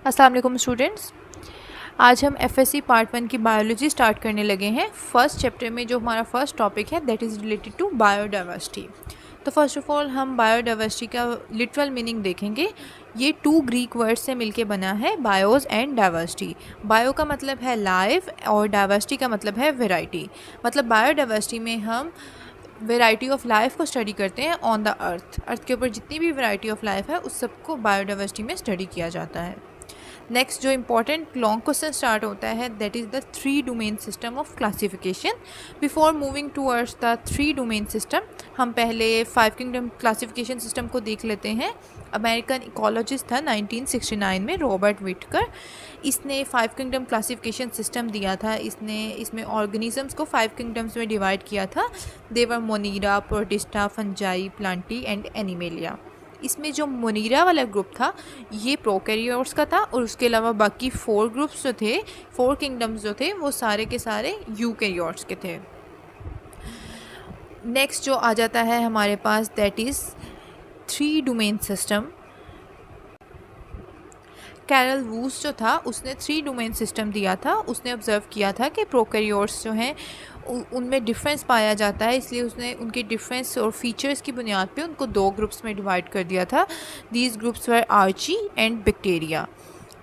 अस्सलाम वालेकुम स्टूडेंट्स। आज हम एफएससी पार्ट 1 की बायोलॉजी स्टार्ट करने लगे हैं। फर्स्ट चैप्टर में जो हमारा फर्स्ट टॉपिक है that is related to biodiversity. तो फर्स्ट ऑफ ऑल हम बायोडाइवर्सिटी का लिटरल मीनिंग देखेंगे। ये 2 ग्रीक वर्ड से मिलके बना है, बायोस एंड डाइवर्सिटी। बायो का मतलब है लाइफ और डाइवर्सिटी का मतलब है वेराइटी। मतलब बायोडाइवर्सिटी में हम वेराइटी ऑफ लाइफ को स्टडी करते हैं ऑन द अर्थ के ऊपर जितनी भी वेराइटी ऑफ लाइफ है उस सबको बायोडाइवर्सिटी में स्टडी किया जाता है। नेक्स्ट जो इंपॉर्टेंट लॉन्ग क्वेश्चन स्टार्ट होता है that is the 3 domain system of classification. Before moving towards the 3 domain system हम पहले 5 किंगडम क्लासिफिकेशन सिस्टम को देख लेते हैं। अमेरिकन इकोलॉजिस्ट था 1969 में रॉबर्ट विटकर। इसने 5 किंगडम क्लासिफिकेशन सिस्टम दिया था। इसमें ऑर्गेनिजम्स को 5 किंगडम्स में डिवाइड किया था। They were Monera, Protista, Fungi, Plantae and Animalia. इसमें जो मोनीरा वाला ग्रुप था ये प्रोकैरियोट्स का था और उसके अलावा बाकी 4 ग्रुप्स जो थे, 4 किंगडम्स जो थे वो सारे के सारे यूकैरियोट्स के थे। नेक्स्ट जो आ जाता है हमारे पास that is 3 domain system. Carl Woese जो था उसने 3 डोमेन सिस्टम दिया था। उसने ऑब्ज़र्व किया था कि प्रोकैरियोट्स जो हैं उनमें डिफरेंस पाया जाता है, इसलिए उसने उनके डिफरेंस और फीचर्स की बुनियाद पे उनको 2 ग्रुप्स में डिवाइड कर दिया था। These groups were archaea and bacteria.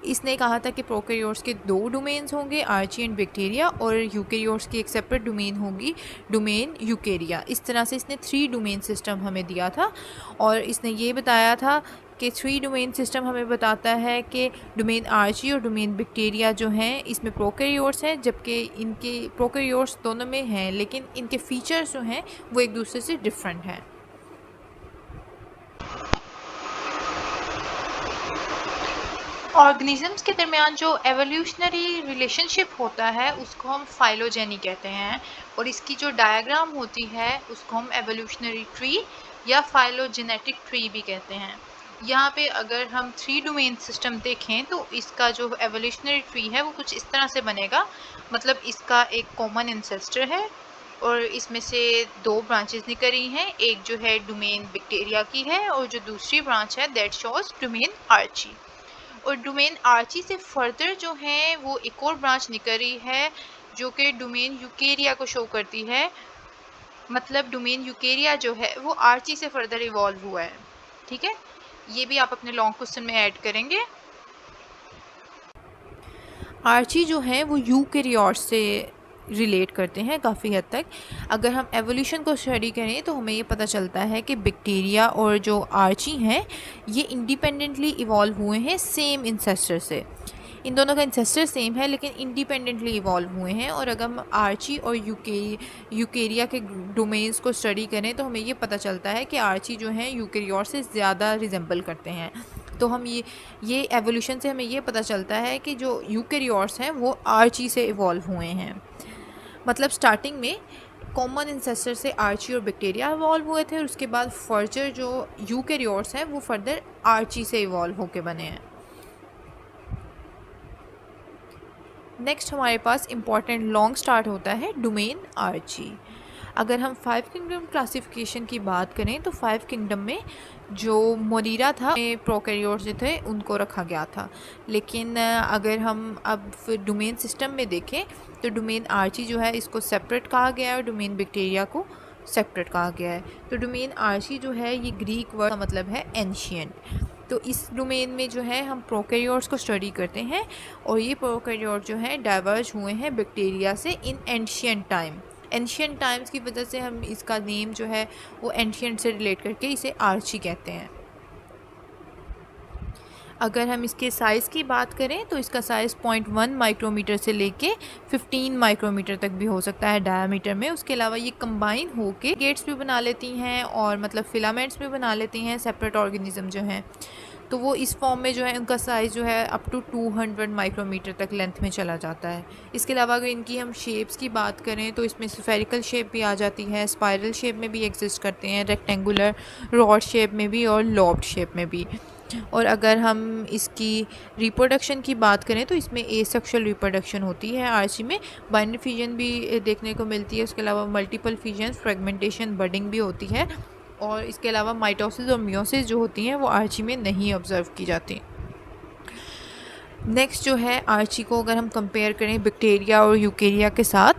इसने कहा था कि प्रोकैरियोट्स के 2 डोमेन्स होंगे, आर्ची एंड बैक्टीरिया, और यूकैरियोट्स की एक सेपरेट डोमेन होगी, डोमेन यूकैरिया। इस तरह से इसने 3 डोमेन सिस्टम हमें दिया था और इसने ये बताया था कि 3 डोमेन सिस्टम हमें बताता है कि डोमेन आर्ची और डोमेन बैक्टीरिया जो हैं इसमें प्रोकैरियोट्स हैं, जबकि इनके प्रोकैरियोट्स दोनों में हैं लेकिन इनके फीचर्स जो हैं वो एक दूसरे से डिफरेंट हैं। ऑर्गेनिजम्स के दरमियान जो एवोल्यूशनरी रिलेशनशिप होता है उसको हम फाइलोजेनी कहते हैं और इसकी जो डायग्राम होती है उसको हम एवोल्यूशनरी ट्री या फाइलोजेनेटिक ट्री भी कहते हैं। यहाँ पे अगर हम 3 डोमेन सिस्टम देखें तो इसका जो एवोल्यूशनरी ट्री है वो कुछ इस तरह से बनेगा। मतलब इसका एक कॉमन इंसेस्टर है और इसमें से 2 ब्रांचेस निकली हैं। एक जो है डोमेन बैक्टीरिया की है और जो दूसरी ब्रांच है दैट शोज डोमेन आर्ची। और डोमेन आर्ची से फर्दर जो है वो एक और ब्रांच निकल रही है जो कि डोमेन यूकेरिया को शो करती है। मतलब डोमेन यूकेरिया जो है वो आर्ची से फर्दर इवॉल्व हुआ है। ठीक है, ये भी आप अपने लॉन्ग क्वेश्चन में ऐड करेंगे। आर्ची जो है वो यूकैरियोट्स से रिलेट करते हैं काफ़ी हद तक। अगर हम एवोल्यूशन को स्टडी करें तो हमें ये पता चलता है कि बैक्टीरिया और जो आर्ची हैं ये इंडिपेंडेंटली इवॉल्व हुए हैं सेम इंसेस्टर से। इन दोनों का इंसेस्टर सेम है लेकिन इंडिपेंडेंटली इवॉल्व हुए हैं। और अगर हम आर्ची और यूकेरिया के डोमेन्स को स्टडी करें तो हमें ये पता चलता है कि आर्ची जो हैं यूकैरियोट से ज़्यादा रिजेंबल करते हैं। तो हम ये एवोल्यूशन से हमें ये पता चलता है कि जो यूकैरियोट्स हैं वो आर्ची से इवॉल्व हुए हैं। मतलब स्टार्टिंग में कॉमन इंसेस्टर से आर्ची और बैक्टीरिया इवॉल्व हुए थे और उसके बाद फर्दर जो यूकैरियोट्स हैं वो फर्दर आर्ची से इवॉल्व होके बने हैं। नेक्स्ट हमारे पास इम्पॉर्टेंट लॉन्ग स्टार्ट होता है डोमेन आर्ची। अगर हम 5 किंगडम क्लासिफिकेशन की बात करें तो 5 किंगडम में जो मोनीरा था प्रोकैरियोट्स जो थे उनको रखा गया था। लेकिन अगर हम अब डोमेन सिस्टम में देखें तो डोमेन आर्ची जो है इसको सेपरेट कहा गया है और डोमेन बैक्टीरिया को सेपरेट कहा गया है। तो डोमेन आर्ची जो है ये ग्रीक वर्ड का मतलब है एंशिएंट। तो इस डोमेन में जो है हम प्रोकैरियोट्स को स्टडी करते हैं और ये प्रोकैरियोट जो है डाइवर्ज हुए हैं बैक्टीरिया से इन एंशिएंट टाइम। एंशिएंट टाइम्स की वजह से हम इसका नेम जो है वो एंशिएंट से रिलेट करके इसे आर्ची कहते हैं। अगर हम इसके साइज़ की बात करें तो इसका साइज़ 0.1 माइक्रोमीटर से लेके 15 माइक्रोमीटर तक भी हो सकता है डायमीटर में। उसके अलावा ये कंबाइन होके गेट्स भी बना लेती हैं और मतलब फिलामेंट्स भी बना लेती हैं सेपरेट ऑर्गेनिज्म जो हैं। तो वो इस फॉर्म में जो है उनका साइज़ जो है अप टू 200 माइक्रोमीटर तक लेंथ में चला जाता है। इसके अलावा अगर इनकी हम शेप्स की बात करें तो इसमें स्फेरिकल शेप भी आ जाती है, स्पाइरल शेप में भी एग्जिस्ट करते हैं, रेक्टेंगुलर, रॉड शेप में भी और लॉब्ड शेप में भी। और अगर हम इसकी रिप्रोडक्शन की बात करें तो इसमें एसेक्सुअल रिप्रोडक्शन होती है आर्ची में। बाइनरी फिजन भी देखने को मिलती है। उसके अलावा मल्टीपल फिजन, फ्रेगमेंटेशन, बडिंग भी होती है। और इसके अलावा माइटोसिस और मियोसिस जो होती हैं वो आर्ची में नहीं ऑब्जर्व की जाती। नेक्स्ट जो है आर्ची को अगर हम कंपेयर करें बैक्टीरिया और यूकेरिया के साथ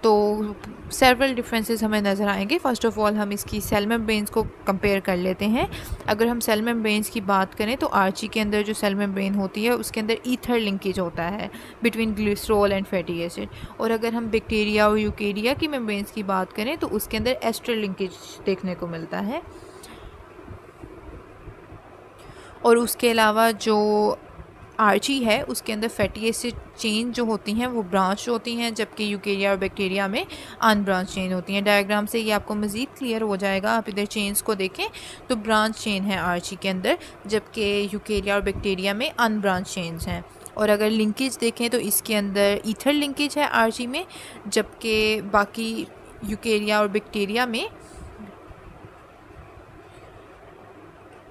तो सेवरल डिफरेंसेस हमें नज़र आएंगे। फ़र्स्ट ऑफ़ ऑल हम इसकी सेल मेम्ब्रेन्स को कंपेयर कर लेते हैं। अगर हम सेल मेम्ब्रेन्स की बात करें तो आर्ची के अंदर जो सेल मेम्ब्रेन होती है उसके अंदर ईथर लिंकेज होता है between glycerol and fatty acid. और अगर हम बैक्टीरिया और यूकेरिया की मेम्ब्रेन्स की बात करें तो उसके अंदर एस्टर लिंकेज देखने को मिलता है। और उसके अलावा जो आर्ची है उसके अंदर फैटी एसिड चेन जो होती हैं वो ब्रांच होती हैं, जबकि यूकेरिया और बैक्टीरिया में अनब्रांच चेन होती हैं। डायग्राम से ये आपको मज़ीद क्लियर हो जाएगा। आप इधर चेन्स को देखें तो ब्रांच चेन है आर्ची के अंदर, जबकि यूकेरिया और बैक्टीरिया में अनब्रांच चेन्स हैं। और अगर लिंकेज देखें तो इसके अंदर ईथर लिंकेज है आर्ची में, जबकि बाकी यूकेरिया और बैक्टीरिया में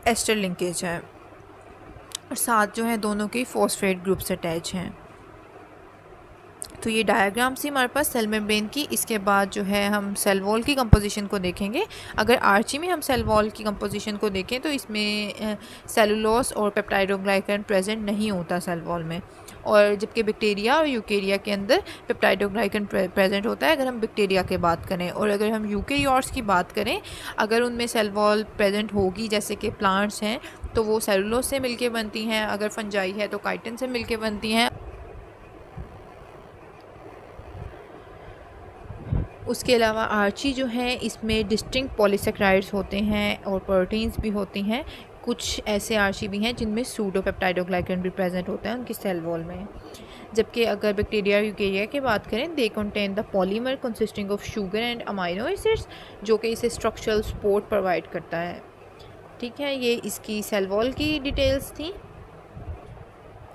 एस्टर लिंकेज है। और साथ जो है दोनों के फॉस्फेट ग्रुप से अटैच हैं। तो ये डायग्राम से हमारे पास सेल मेम्ब्रेन की। इसके बाद जो है हम सेल वॉल की कंपोजिशन को देखेंगे। अगर आर्ची में हम सेल वॉल की कंपोजिशन को देखें तो इसमें सेलुलोज और पेप्टाइडोग्लाइकन प्रेजेंट नहीं होता सेल वॉल में, और जबकि बैक्टीरिया और यूकेरिया के अंदर पेप्टाइडोग्लाइकन प्रेजेंट होता है अगर हम बैक्टीरिया की बात करें। और अगर हम यूकेरियोट्स की बात करें, अगर उनमें सेल वॉल प्रेजेंट होगी जैसे कि प्लांट्स हैं तो वो सेलुलोज से मिलके बनती हैं, अगर फंजाई है तो काइटिन से मिलके बनती हैं। उसके अलावा आर्ची जो है इसमें डिस्टिंक्ट पॉलीसेक्राइड्स होते हैं और प्रोटीन्स भी होती हैं। कुछ ऐसे आर्ची भी हैं जिनमें सूडोपेप्टाइडोग्लाइकन भी प्रेजेंट होता है उनकी सेल वॉल में। जबकि अगर बैक्टीरिया यूकेरिया की बात करें, they contain the polymer consisting of sugar and amino acids, जो कि इसे स्ट्रक्चरल सपोर्ट प्रोवाइड करता है। ठीक है, ये इसकी सेल वॉल की डिटेल्स थी।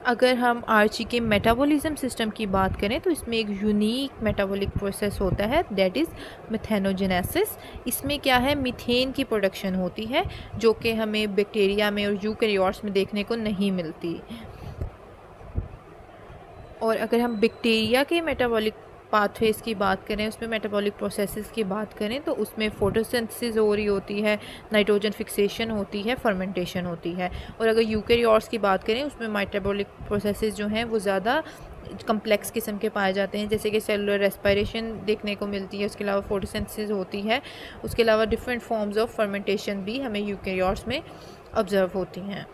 अगर हम आर्ची के मेटाबॉलिज्म सिस्टम की बात करें तो इसमें एक यूनिक मेटाबॉलिक प्रोसेस होता है, दैट इज़ मेथेनोजेनेसिस। इसमें क्या है, मीथेन की प्रोडक्शन होती है जो कि हमें बैक्टीरिया में और यूकेरियोट्स में देखने को नहीं मिलती। और अगर हम बैक्टीरिया के मेटाबॉलिक पाथवेज की बात करें, उसमें मेटाबॉलिक प्रोसेसेस की बात करें तो उसमें फोटोसिंथेसिस हो रही होती है, नाइट्रोजन फिक्सेशन होती है, फर्मेंटेशन होती है। और अगर यूकेरियोट्स की बात करें उसमें मेटाबॉलिक प्रोसेसेस जो हैं वो ज़्यादा कम्प्लेक्स किस्म के पाए जाते हैं, जैसे कि सेलुलर रेस्पिरेशन देखने को मिलती है, उसके अलावा फोटोसिंथेसिस होती है, उसके अलावा डिफरेंट फॉर्म्स ऑफ फर्मेंटेशन भी हमें यूकेरियोट्स में ऑब्ज़र्व होती हैं।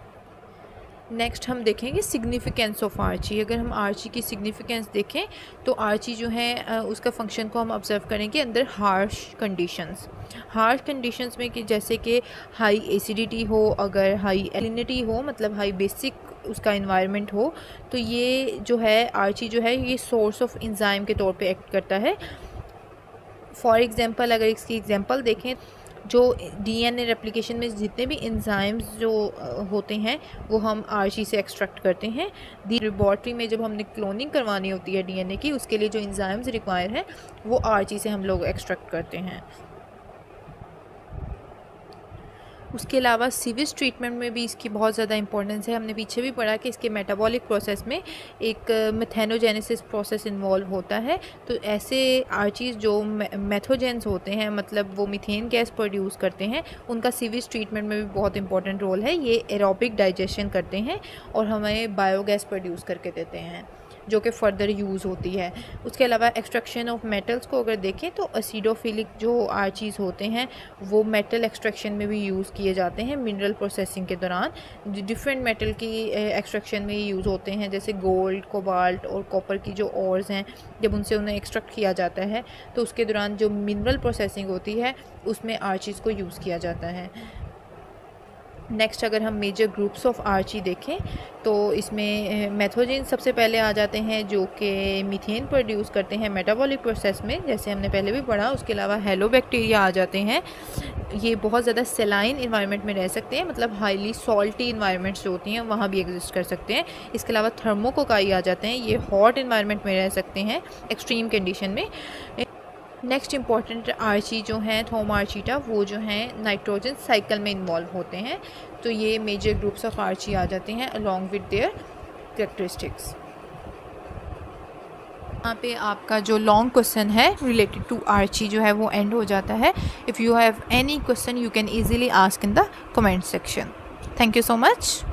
नेक्स्ट हम देखेंगे सिग्निफिकेंस ऑफ आर्ची। अगर हम आर्ची की सिग्निफिकेंस देखें तो आर्ची जो है उसका फंक्शन को हम ऑब्जर्व करेंगे अंदर हार्श कंडीशंस में, कि जैसे कि हाई एसिडिटी हो, अगर हाई एलिनिटी हो मतलब हाई बेसिक उसका इन्वायरमेंट हो, तो ये जो है आर्ची जो है ये सोर्स ऑफ इंजाइम के तौर पे एक्ट करता है। फॉर एग्जांपल अगर इसकी एग्जांपल देखें, जो डीएनए रेप्लिकेशन में जितने भी एंजाइम्स जो होते हैं वो हम आर्ची से एक्सट्रैक्ट करते हैं। दी लेबॉर्ट्री में जब हमने क्लोनिंग करवानी होती है डीएनए की, उसके लिए जो एंजाइम्स रिक्वायर हैं वो आर्ची से हम लोग एक्सट्रैक्ट करते हैं। उसके अलावा सीवेज ट्रीटमेंट में भी इसकी बहुत ज़्यादा इंपॉर्टेंस है। हमने पीछे भी पढ़ा कि इसके मेटाबॉलिक प्रोसेस में एक मेथेनोजेनेसिस प्रोसेस इन्वॉल्व होता है। तो ऐसे आर्चीज़ जो मेथोजेंस होते हैं, मतलब वो मीथेन गैस प्रोड्यूस करते हैं, उनका सीवेज ट्रीटमेंट में भी बहुत इंपॉर्टेंट रोल है। ये एरोबिक डाइजेशन करते हैं और हमें बायोगैस प्रोड्यूस करके देते हैं जो कि फ़र्दर यूज़ होती है। उसके अलावा एक्सट्रैक्शन ऑफ मेटल्स को अगर देखें तो एसिडोफिलिक जो आर्चीज़ होते हैं वो मेटल एक्सट्रैक्शन में भी यूज़ किए जाते हैं। मिनरल प्रोसेसिंग के दौरान डिफरेंट मेटल की एक्सट्रैक्शन में यूज़ होते हैं, जैसे गोल्ड, कोबाल्ट और कॉपर की जो ऑर्स हैं, जब उनसे उन्हें एक्सट्रैक्ट किया जाता है तो उसके दौरान जो मिनरल प्रोसेसिंग होती है उसमें आर्चीज़ को यूज़ किया जाता है। नेक्स्ट अगर हम मेजर ग्रुप्स ऑफ आर्ची देखें तो इसमें मेथोजेन सबसे पहले आ जाते हैं जो कि मीथेन प्रोड्यूस करते हैं मेटाबॉलिक प्रोसेस में, जैसे हमने पहले भी पढ़ा। उसके अलावा हेलोबैक्टीरिया आ जाते हैं, ये बहुत ज़्यादा सेलाइन इन्वायरमेंट में रह सकते हैं, मतलब हाईली सॉल्टी इन्वायरमेंट्स जो होती हैं वहाँ भी एग्जिस्ट कर सकते हैं। इसके अलावा थर्मोकोकाई आ जाते हैं, ये हॉट इन्वायरमेंट में रह सकते हैं एक्सट्रीम कंडीशन में। नेक्स्ट इंपॉर्टेंट आर्ची जो हैं थोमार्चीटा, वो जो हैं नाइट्रोजन साइकिल में इन्वॉल्व होते हैं। तो ये मेजर ग्रुप्स ऑफ आर्ची आ जाते हैं अलॉन्ग विद देयर कैरेक्टरिस्टिक्स। यहाँ पे आपका जो लॉन्ग क्वेश्चन है रिलेटेड टू आर्ची जो है वो एंड हो जाता है। If you have any question you can easily ask in the comment section. Thank you so much.